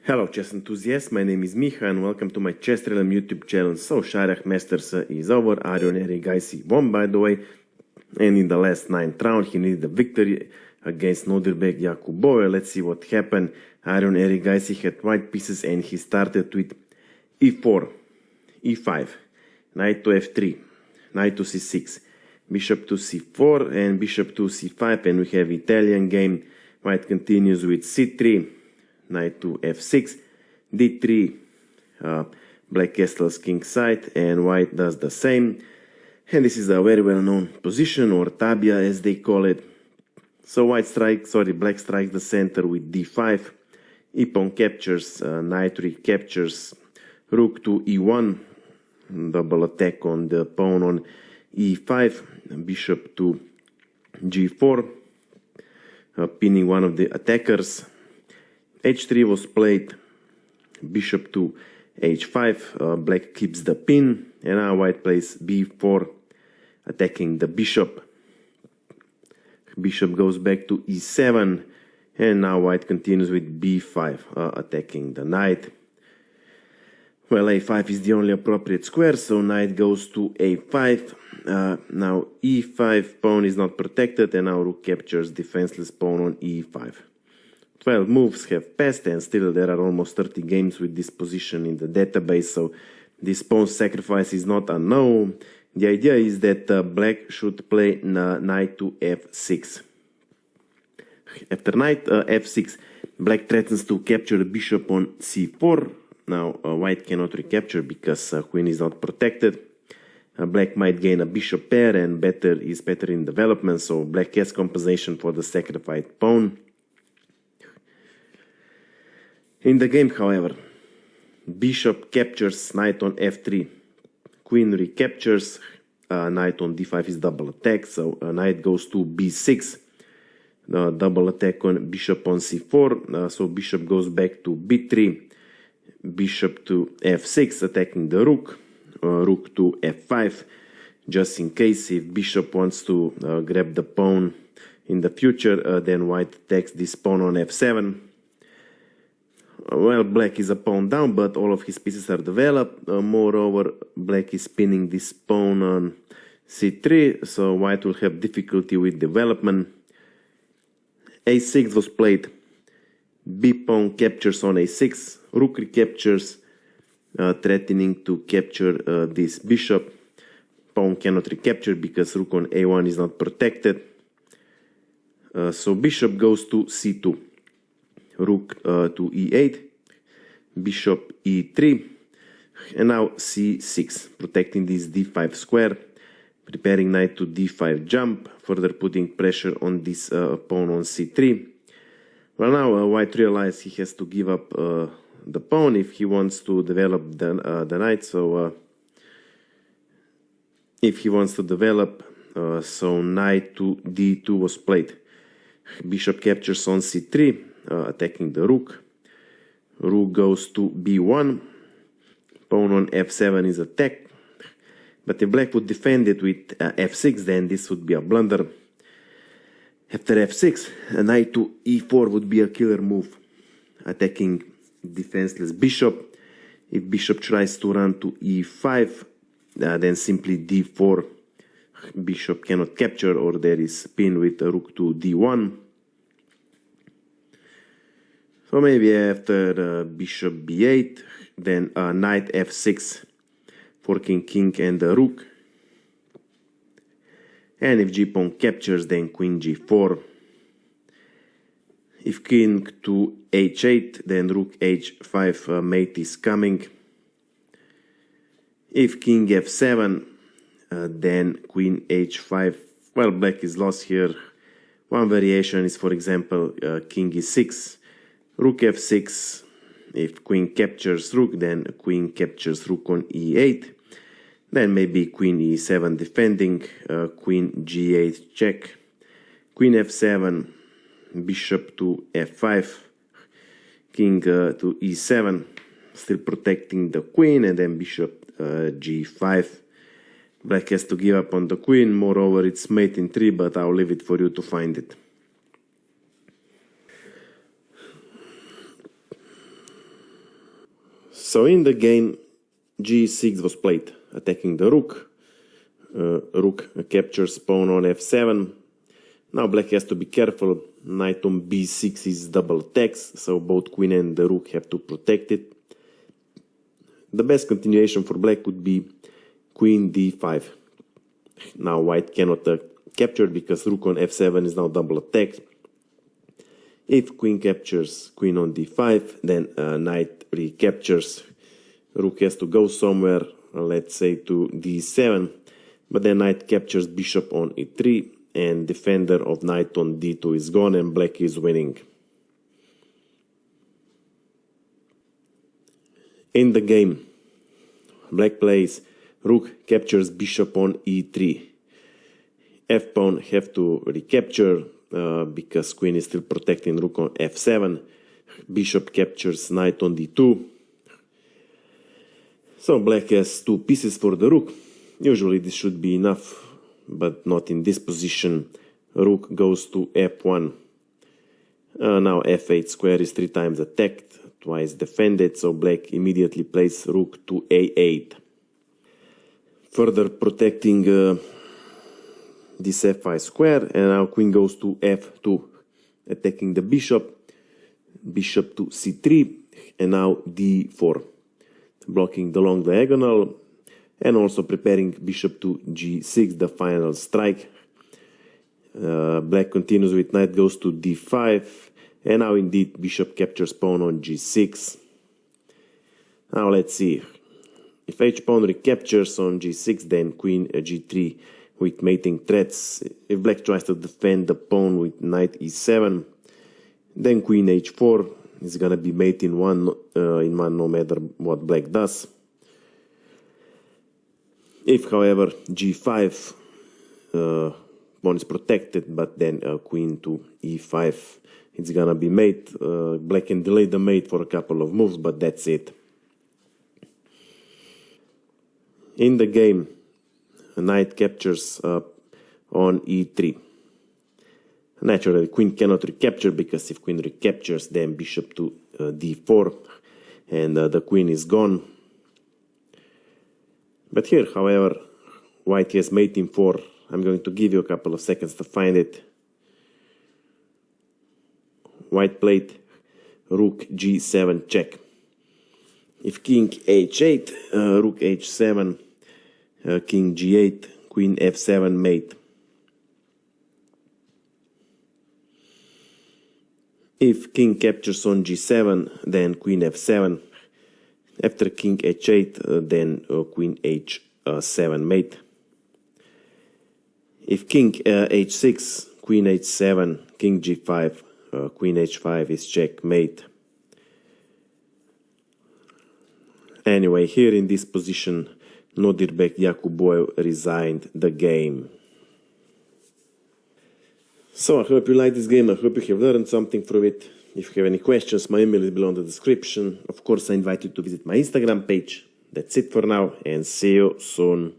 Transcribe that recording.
Hello chess enthusiasts, my name is Miha and welcome to my chessrealm YouTube channel. So Sharjah Masters is over, Arjun Erigaisi won by the way, and in the last 9th round he needed a victory against Nodirbek Yakubboev. Let's see what happened. Arjun Erigaisi had white pieces and he started with e4, e5, knight to f3, knight to c6, bishop to c4 and bishop to c5, and we have Italian game. White continues with c3, knight to f6, d3, black castles king side, and white does the same. And this is a very well known position, or tabia as they call it. So black strikes the center with d5, e-pawn captures, knight recaptures, rook to e1, double attack on the pawn on e5, bishop to g4, pinning one of the attackers. h3 was played, bishop to h5, black keeps the pin, and now white plays b4, attacking the bishop. Bishop goes back to e7, and now white continues with b5, attacking the knight. Well, a5 is the only appropriate square, so knight goes to a5. Now e5 pawn is not protected, and now rook captures defenseless pawn on e5. 12 moves have passed, and still there are almost 30 games with this position in the database, so this pawn sacrifice is not unknown. The idea is that black should play knight to f6. After knight f6, black threatens to capture the bishop on c4. Now white cannot recapture because queen is not protected. Black might gain a bishop pair and is better in development, so black has compensation for the sacrificed pawn. In the game, however, bishop captures knight on f3, queen recaptures, knight on d5 is double attack, so knight goes to b6, double attack on bishop on c4, so bishop goes back to b3, bishop to f6, attacking the rook, rook to f5, just in case if bishop wants to grab the pawn in the future, then white attacks this pawn on f7. Well, black is a pawn down, but all of his pieces are developed. Moreover, black is pinning this pawn on c3, so white will have difficulty with development. a6 was played. b-pawn captures on a6, rook recaptures, threatening to capture this bishop. Pawn cannot recapture because rook on a1 is not protected. So bishop goes to c2. Rook to e8, bishop e3, and now c6, protecting this d5 square, preparing knight to d5 jump, further putting pressure on this pawn on c3. Well, now white realizes he has to give up the pawn if he wants to develop the knight. So if he wants to develop, so knight to d2 was played. Bishop captures on c3, attacking the rook. Rook goes to b1. Pawn on f7 is attacked. But if black would defend it with f6, then this would be a blunder. After f6, a knight to e4 would be a killer move, attacking defenseless bishop. If bishop tries to run to e5, then simply d4. Bishop cannot capture, or there is pin with rook to d1. So maybe after bishop b8, then knight f6, forking king and the rook. And if g-pawn captures, then queen g4. If king to h8, then rook h5, mate is coming. If king f7, then queen h5. Well, black is lost here. One variation is, for example, king e6. Rook f6, if queen captures rook, then queen captures rook on e8. Then maybe queen e7 defending, queen g8 check, queen f7, bishop to f5, king to e7, still protecting the queen, and then bishop g5. Black has to give up on the queen, moreover it's mate in 3, but I'll leave it for you to find it. So in the game, g6 was played, attacking the rook. Rook captures pawn on f7. Now black has to be careful. Knight on b6 is double attacks, so both queen and the rook have to protect it. The best continuation for black would be queen d5. Now white cannot capture because rook on f7 is now double attacked. If queen captures queen on d5, then knight recaptures. Rook has to go somewhere, let's say to d7, but then knight captures bishop on e3, and defender of knight on d2 is gone and black is winning. In the game, black plays rook captures bishop on e3. F-pawn have to recapture because queen is still protecting rook on f7. Bishop captures knight on d2. So black has two pieces for the rook. Usually this should be enough, but not in this position. Rook goes to f1. Now f8 square is 3 times attacked, twice defended, so black immediately plays rook to a8. Further protecting this f5 square, and now queen goes to f2, attacking the bishop. Bishop to c3, and now d4, blocking the long diagonal, and also preparing bishop to g6, the final strike. Black continues with knight goes to d5, and now indeed bishop captures pawn on g6. Now let's see. If h-pawn recaptures on g6, then queen g3 with mating threats. If black tries to defend the pawn with knight e7, then queen h4 is gonna be mate in one no matter what black does. If, however, g5, pawn is protected, but then queen to e5, it's gonna be mate. Black can delay the mate for a couple of moves, but that's it. In the game, knight captures on e3. Naturally, queen cannot recapture, because if queen recaptures, then bishop to d4, and the queen is gone. But here, however, white has mate in 4. I'm going to give you a couple of seconds to find it. White played rook g7 check. If king h8, rook h7, king g8, queen f7 mate. If king captures on g7, then queen f7. After king h8, then queen h7 mate. If king h6, queen h7, king g5, queen h5 is checkmate. Anyway, here in this position, Nodirbek Yakubboev resigned the game. So I hope you like this game. I hope you have learned something from it. If you have any questions, my email is below in the description. Of course, I invite you to visit my Instagram page. That's it for now, and see you soon.